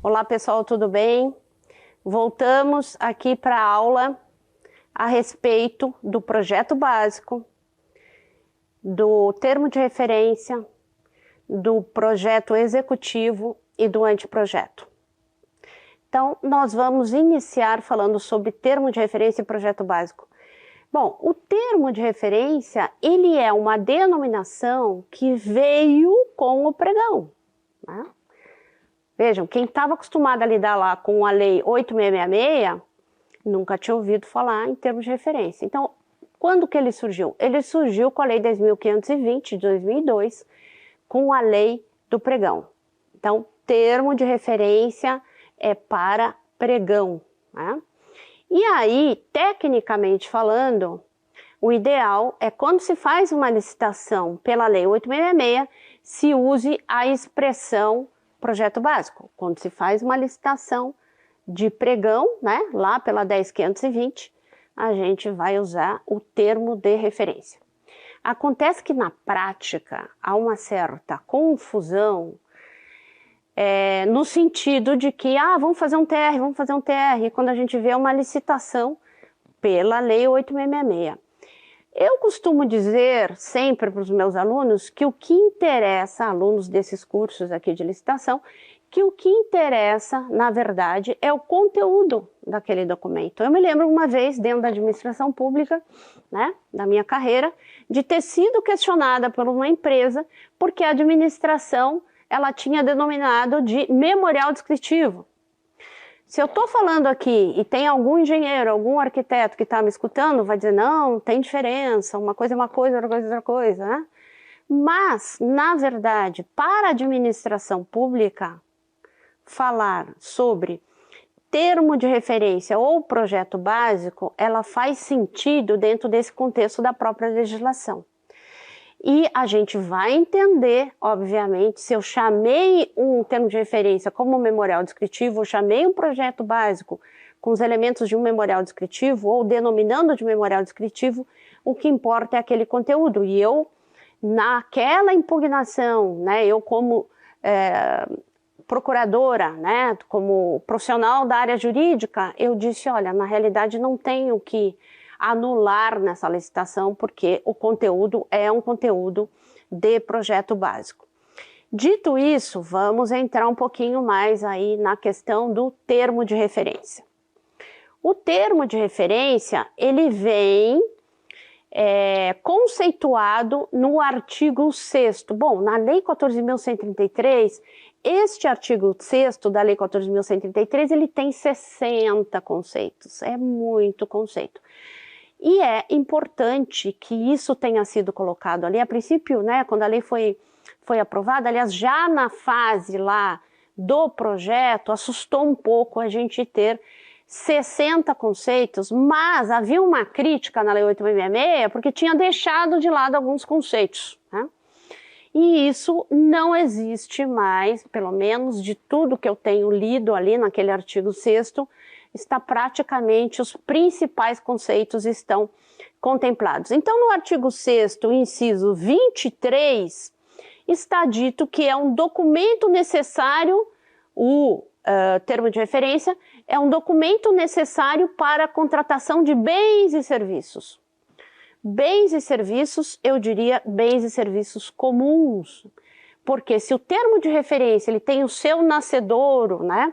Olá pessoal, tudo bem? Voltamos aqui para a aula a respeito do projeto básico, do termo de referência, do projeto executivo e do anteprojeto. Então, nós vamos iniciar falando sobre termo de referência e projeto básico. Bom, o termo de referência, ele é uma denominação que veio com o pregão, né? Vejam, quem estava acostumado a lidar lá com a Lei 8666, nunca tinha ouvido falar em termos de referência. Então, quando que ele surgiu? Ele surgiu com a Lei 10.520 de 2002, com a Lei do Pregão. Então, termo de referência é para pregão, né? E aí, tecnicamente falando, o ideal é quando se faz uma licitação pela Lei 8666, se use a expressão projeto básico. Quando se faz uma licitação de pregão, né, lá pela 10.520, a gente vai usar o termo de referência. Acontece que na prática há uma certa confusão no sentido de que, vamos fazer um TR, e quando a gente vê uma licitação pela Lei 8666. Eu costumo dizer sempre para os meus alunos que o que interessa, alunos desses cursos aqui de licitação, que o que interessa, na verdade, é o conteúdo daquele documento. Eu me lembro uma vez, dentro da administração pública, né, da minha carreira, de ter sido questionada por uma empresa porque a administração ela tinha denominado de memorial descritivo. Se eu estou falando aqui e tem algum engenheiro, algum arquiteto que está me escutando, vai dizer, não, tem diferença, uma coisa é uma coisa, outra coisa é outra coisa, né? Mas, na verdade, para a administração pública, falar sobre termo de referência ou projeto básico, ela faz sentido dentro desse contexto da própria legislação. E a gente vai entender, obviamente, se eu chamei um termo de referência como memorial descritivo, ou chamei um projeto básico com os elementos de um memorial descritivo, ou denominando de memorial descritivo, o que importa é aquele conteúdo. E eu, naquela impugnação, né, eu como procuradora, né, como profissional da área jurídica, eu disse, olha, na realidade não tenho que anular nessa licitação, porque o conteúdo é um conteúdo de projeto básico. Dito isso, vamos entrar um pouquinho mais aí na questão do termo de referência. O termo de referência, ele vem conceituado no artigo 6º. Bom, na Lei 14.133, este artigo 6º da Lei 14.133, ele tem 60 conceitos, é muito conceito. E é importante que isso tenha sido colocado ali. A princípio, né, quando a lei foi aprovada, aliás, já na fase lá do projeto, assustou um pouco a gente ter 60 conceitos, mas havia uma crítica na Lei 8666 porque tinha deixado de lado alguns conceitos, né? E isso não existe mais, pelo menos de tudo que eu tenho lido ali naquele artigo 6º, está praticamente, os principais conceitos estão contemplados. Então, no artigo 6º, inciso 23, está dito que é um documento necessário, o termo de referência, é um documento necessário para a contratação de bens e serviços. Bens e serviços, eu diria bens e serviços comuns, porque se o termo de referência ele tem o seu nascedouro, né?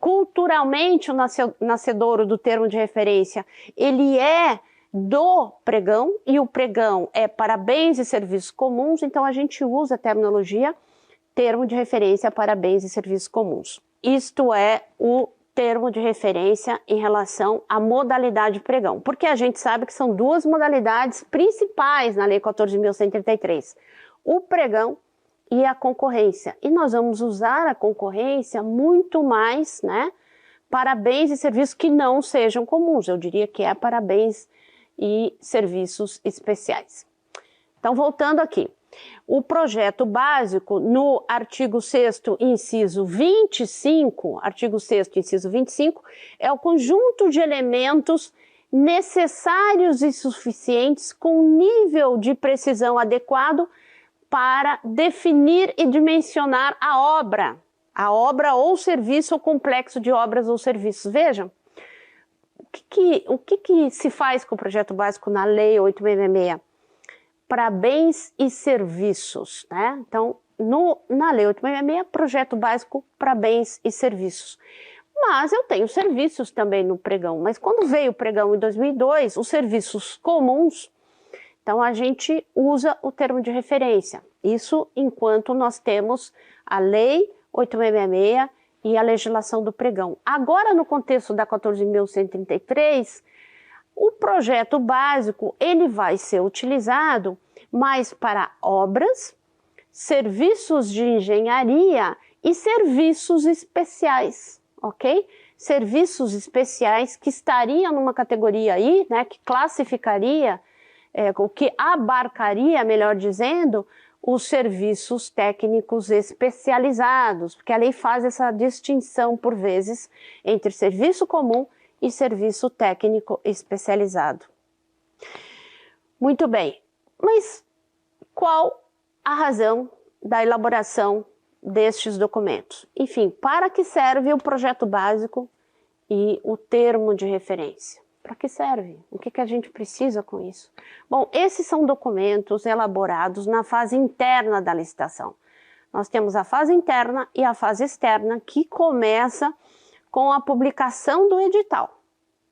Culturalmente o nascedouro do termo de referência, ele é do pregão, e o pregão é para bens e serviços comuns, então a gente usa a terminologia termo de referência para bens e serviços comuns. Isto é o termo de referência em relação à modalidade pregão, porque a gente sabe que são duas modalidades principais na Lei 14.133, o pregão e a concorrência. E nós vamos usar a concorrência muito mais, né, para bens e serviços que não sejam comuns. Eu diria que é para bens e serviços especiais. Então, voltando aqui. O projeto básico, no artigo 6º, inciso 25, artigo 6º, inciso 25, é o conjunto de elementos necessários e suficientes com nível de precisão adequado para definir e dimensionar a obra A obra ou serviço ou complexo de obras ou serviços. Vejam, o que se faz com o projeto básico na Lei 8.666? Para bens e serviços, né? Então, na Lei 8.666, projeto básico para bens e serviços. Mas eu tenho serviços também no pregão, mas quando veio o pregão em 2002, os serviços comuns, então a gente usa o termo de referência. Isso enquanto nós temos a Lei 8.666 e a legislação do pregão. Agora, no contexto da 14.133, o projeto básico ele vai ser utilizado mais para obras, serviços de engenharia e serviços especiais, ok? Serviços especiais que estariam numa categoria aí, né, que classificaria, o que abarcaria, melhor dizendo, os serviços técnicos especializados, porque a lei faz essa distinção, por vezes, entre serviço comum e serviço técnico especializado. Muito bem, mas qual a razão da elaboração destes documentos? Enfim, para que serve o projeto básico e o termo de referência? Para que serve? O que a gente precisa com isso? Bom, esses são documentos elaborados na fase interna da licitação. Nós temos a fase interna e a fase externa, que começa com a publicação do edital,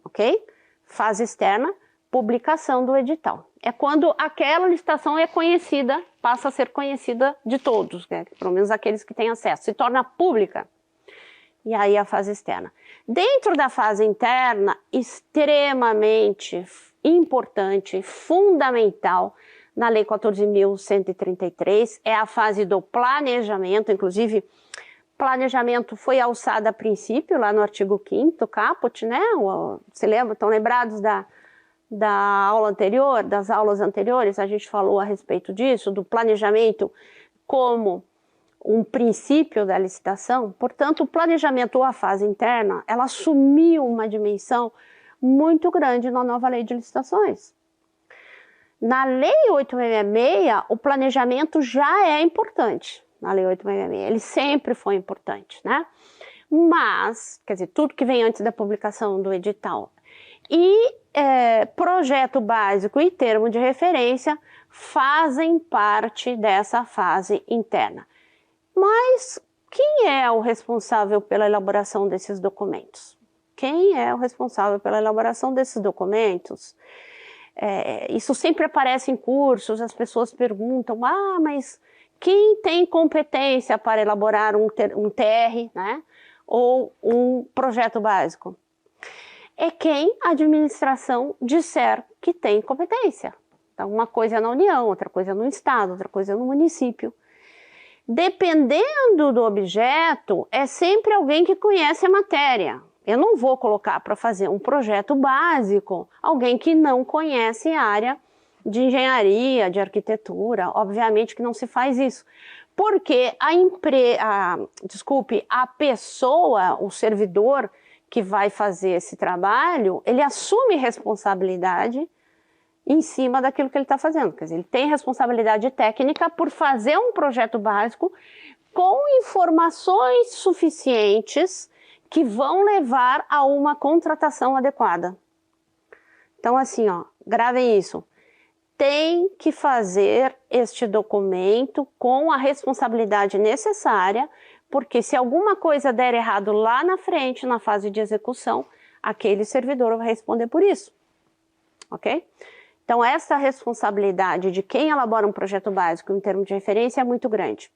ok? Fase externa, publicação do edital. É quando aquela licitação é conhecida, passa a ser conhecida de todos, né? Pelo menos aqueles que têm acesso, se torna pública. E aí a fase externa. Dentro da fase interna, extremamente importante, fundamental, na Lei 14.133, é a fase do planejamento. Inclusive, planejamento foi alçado a princípio, lá no artigo 5º, caput, né? Se lembram, estão lembrados da aula anterior, das aulas anteriores? A gente falou a respeito disso, do planejamento como um princípio da licitação. Portanto, o planejamento ou a fase interna, ela assumiu uma dimensão muito grande na nova lei de licitações. Na Lei 8.666, o planejamento já é importante. Na Lei 8.666, ele sempre foi importante, né? Mas, quer dizer, tudo que vem antes da publicação do edital. E projeto básico e termo de referência fazem parte dessa fase interna. Mas quem é o responsável pela elaboração desses documentos? Quem é o responsável pela elaboração desses documentos? Isso sempre aparece em cursos, as pessoas perguntam, mas quem tem competência para elaborar um TR, né? Ou um projeto básico? É quem a administração disser que tem competência. Então, uma coisa é na União, outra coisa é no Estado, outra coisa é no município. Dependendo do objeto, é sempre alguém que conhece a matéria. Eu não vou colocar para fazer um projeto básico alguém que não conhece a área de engenharia, de arquitetura. Obviamente que não se faz isso. Porque a pessoa, o servidor que vai fazer esse trabalho, ele assume responsabilidade em cima daquilo que ele está fazendo. Quer dizer, ele tem responsabilidade técnica por fazer um projeto básico com informações suficientes que vão levar a uma contratação adequada. Então, assim, gravem isso. Tem que fazer este documento com a responsabilidade necessária, porque se alguma coisa der errado lá na frente, na fase de execução, aquele servidor vai responder por isso. Ok? Então, essa responsabilidade de quem elabora um projeto básico em termos de referência é muito grande.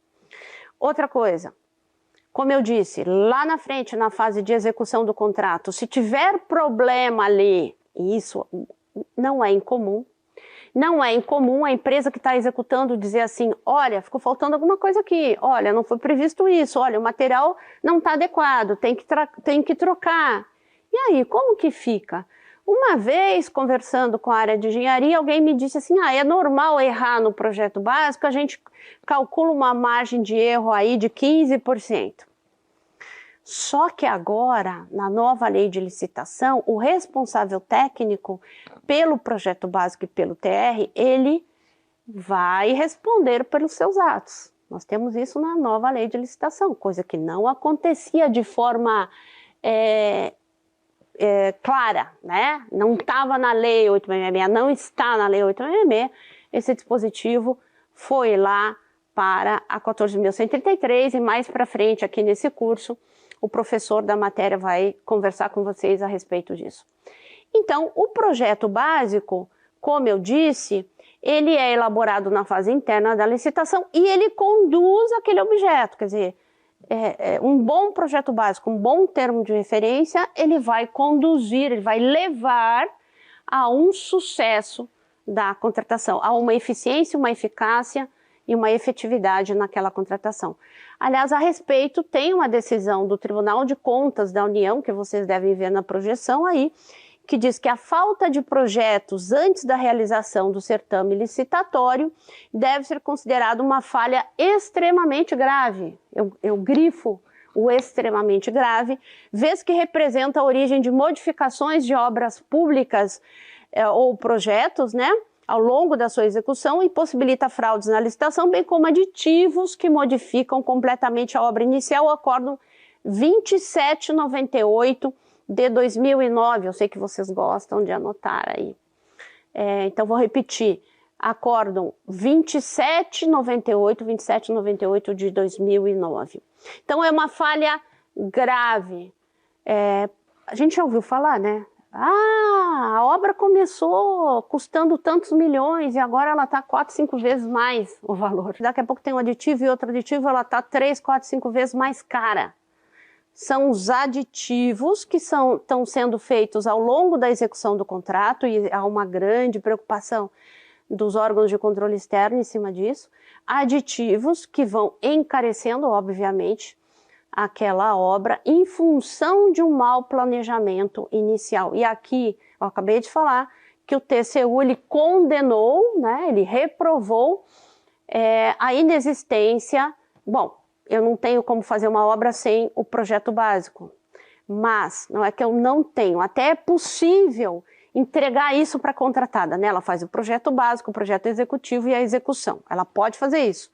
Outra coisa, como eu disse, lá na frente, na fase de execução do contrato, se tiver problema ali, e isso não é incomum, não é incomum a empresa que está executando dizer assim, olha, ficou faltando alguma coisa aqui, olha, não foi previsto isso, olha, o material não está adequado, tem que trocar. E aí, como que fica? Uma vez, conversando com a área de engenharia, alguém me disse assim, é normal errar no projeto básico, a gente calcula uma margem de erro aí de 15%. Só que agora, na nova lei de licitação, o responsável técnico pelo projeto básico e pelo TR, ele vai responder pelos seus atos, Nós temos isso na nova lei de licitação, coisa que não acontecia de forma clara, né? Não estava na lei 866, não está na lei 866, esse dispositivo foi lá para a 14.133 e mais para frente aqui nesse curso, o professor da matéria vai conversar com vocês a respeito disso. Então, o projeto básico, como eu disse, ele é elaborado na fase interna da licitação e ele conduz aquele objeto, quer dizer, um bom projeto básico, um bom termo de referência, ele vai conduzir, ele vai levar a um sucesso da contratação, a uma eficiência, uma eficácia e uma efetividade naquela contratação. Aliás, a respeito, tem uma decisão do Tribunal de Contas da União, que vocês devem ver na projeção aí, que diz que a falta de projetos antes da realização do certame licitatório deve ser considerada uma falha extremamente grave. Eu grifo o extremamente grave, vez que representa a origem de modificações de obras públicas ou projetos, né, ao longo da sua execução e possibilita fraudes na licitação, bem como aditivos que modificam completamente a obra inicial, o Acórdão 2798 de 2009, eu sei que vocês gostam de anotar aí. Então vou repetir, Acórdão 2798 de 2009. Então é uma falha grave. A gente já ouviu falar, né? A obra começou custando tantos milhões e agora ela está 4, 5 vezes mais o valor. Daqui a pouco tem um aditivo e outro aditivo, ela está 3, 4, 5 vezes mais cara. São os aditivos que estão sendo feitos ao longo da execução do contrato e há uma grande preocupação dos órgãos de controle externo em cima disso. Aditivos que vão encarecendo, obviamente, aquela obra em função de um mau planejamento inicial. E aqui, eu acabei de falar que o TCU ele condenou, né, ele reprovou a inexistência. Bom, eu não tenho como fazer uma obra sem o projeto básico, mas não é que eu não tenho, até é possível entregar isso para a contratada, né? Ela faz o projeto básico, o projeto executivo e a execução, ela pode fazer isso.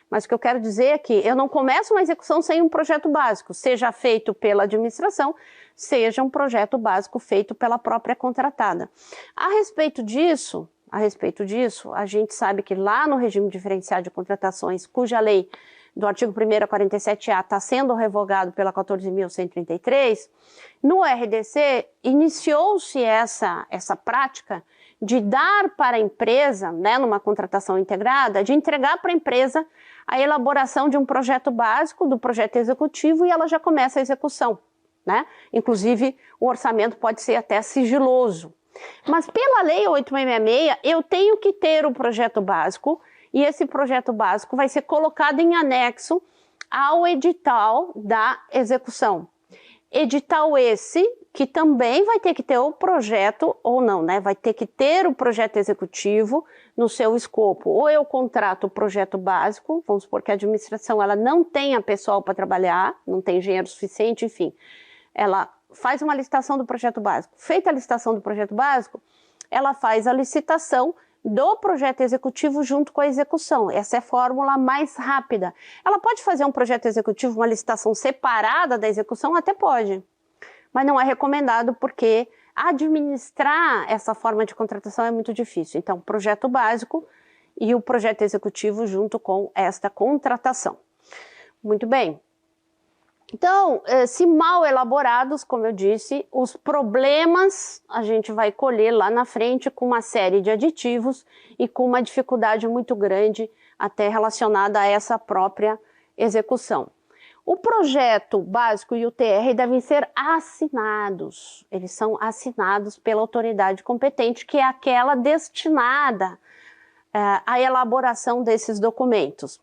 Mas o que eu quero dizer é que eu não começo uma execução sem um projeto básico, seja feito pela administração, seja um projeto básico feito pela própria contratada. A respeito disso, a gente sabe que lá no regime diferenciado de contratações, cuja lei do artigo 1º a 47A está sendo revogado pela 14.133, no RDC iniciou-se essa prática de dar para a empresa, né, numa contratação integrada, de entregar para a empresa a elaboração de um projeto básico, do projeto executivo, e ela já começa a execução, né? Inclusive, o orçamento pode ser até sigiloso. Mas pela lei 8666, eu tenho que ter o projeto básico, e esse projeto básico vai ser colocado em anexo ao edital da execução. Edital esse que também vai ter que ter o projeto, ou não, né? Vai ter que ter o projeto executivo no seu escopo. Ou eu contrato o projeto básico, vamos supor que a administração ela não tenha pessoal para trabalhar, não tem engenheiro suficiente, enfim. Ela faz uma licitação do projeto básico. Feita a licitação do projeto básico, ela faz a licitação do projeto executivo junto com a execução. Essa é a fórmula mais rápida. Ela pode fazer um projeto executivo, uma licitação separada da execução? Até pode, mas não é recomendado porque administrar essa forma de contratação é muito difícil. Então, projeto básico e o projeto executivo junto com esta contratação. Muito bem. Então, se mal elaborados, como eu disse, os problemas a gente vai colher lá na frente com uma série de aditivos e com uma dificuldade muito grande até relacionada a essa própria execução. O projeto básico e o TR devem ser assinados. Eles são assinados pela autoridade competente, que é aquela destinada à elaboração desses documentos.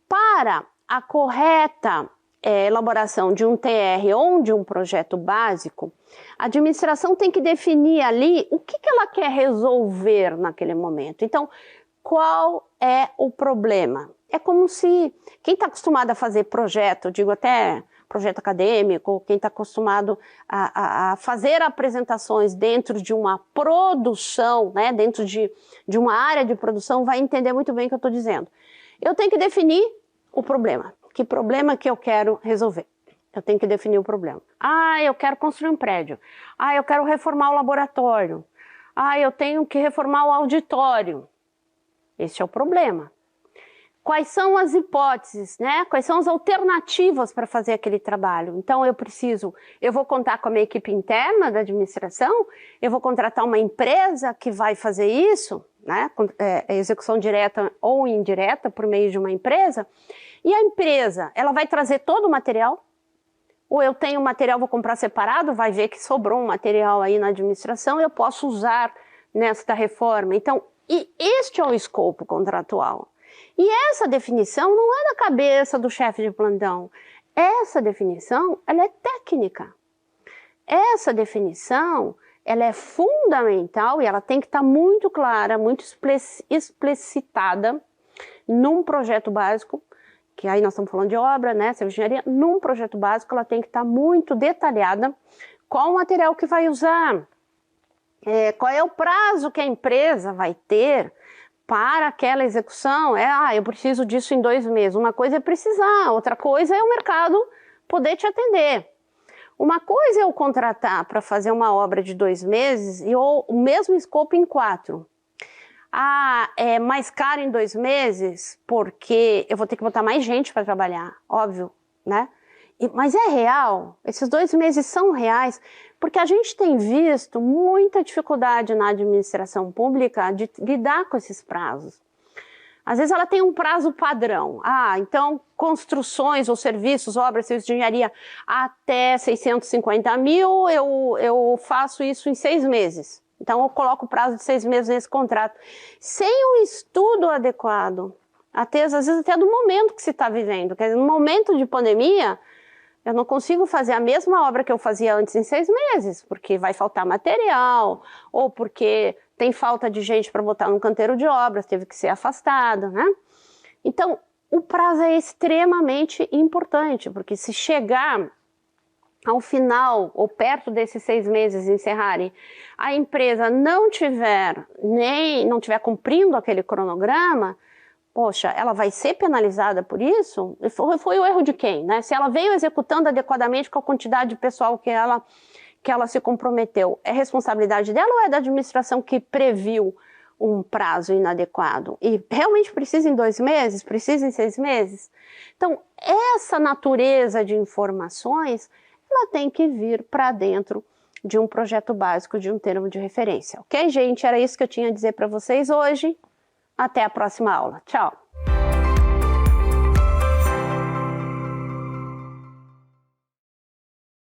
Para a correta elaboração de um TR ou de um projeto básico, a administração tem que definir ali o que ela quer resolver naquele momento. Então, qual é o problema? É como se quem está acostumado a fazer projeto, digo até projeto acadêmico, quem está acostumado a fazer apresentações dentro de uma produção, né, dentro de uma área de produção, vai entender muito bem o que eu estou dizendo. Eu tenho que definir o problema. Que problema que eu quero resolver? Eu tenho que definir o problema. Eu quero construir um prédio. Eu quero reformar o laboratório. Eu tenho que reformar o auditório. Esse é o problema. Quais são as hipóteses, né? Quais são as alternativas para fazer aquele trabalho? Então eu vou contar com a minha equipe interna da administração, eu vou contratar uma empresa que vai fazer isso, né? Execução direta ou indireta por meio de uma empresa. E a empresa, ela vai trazer todo o material? Ou eu tenho material, vou comprar separado, vai ver que sobrou um material aí na administração, eu posso usar nesta reforma. Então, este é o escopo contratual. E essa definição não é da cabeça do chefe de plantão. Essa definição, ela é técnica. Essa definição, ela é fundamental e ela tem que estar muito clara, muito explicitada num projeto básico, que aí nós estamos falando de obra, né, civil engenharia, num projeto básico ela tem que estar muito detalhada qual o material que vai usar, qual é o prazo que a empresa vai ter para aquela execução. Eu preciso disso em 2 meses. Uma coisa é precisar, outra coisa é o mercado poder te atender. Uma coisa é eu contratar para fazer uma obra de 2 meses e o mesmo escopo em 4. É mais caro em 2 meses porque eu vou ter que botar mais gente para trabalhar, óbvio, né? Mas é real? Esses 2 meses são reais? Porque a gente tem visto muita dificuldade na administração pública de lidar com esses prazos. Às vezes ela tem um prazo padrão. Então construções ou serviços, obras, serviços de engenharia até 650 mil, eu faço isso em 6 meses. Então eu coloco o prazo de 6 meses nesse contrato. Sem um estudo adequado, às vezes até do momento que se está vivendo. Quer dizer, no momento de pandemia, eu não consigo fazer a mesma obra que eu fazia antes em 6 meses, porque vai faltar material, ou porque tem falta de gente para botar no canteiro de obras, teve que ser afastado, né? Então, o prazo é extremamente importante, porque se chegar ao final, ou perto desses 6 meses encerrarem, a empresa não tiver cumprindo aquele cronograma, poxa, ela vai ser penalizada por isso? Foi o erro de quem, né? Se ela veio executando adequadamente com a quantidade de pessoal que ela se comprometeu, é responsabilidade dela ou é da administração que previu um prazo inadequado? E realmente precisa em 2 meses? Precisa em 6 meses? Então, essa natureza de informações, ela tem que vir para dentro de um projeto básico, de um termo de referência. Ok, gente? Era isso que eu tinha a dizer para vocês hoje. Até a próxima aula. Tchau!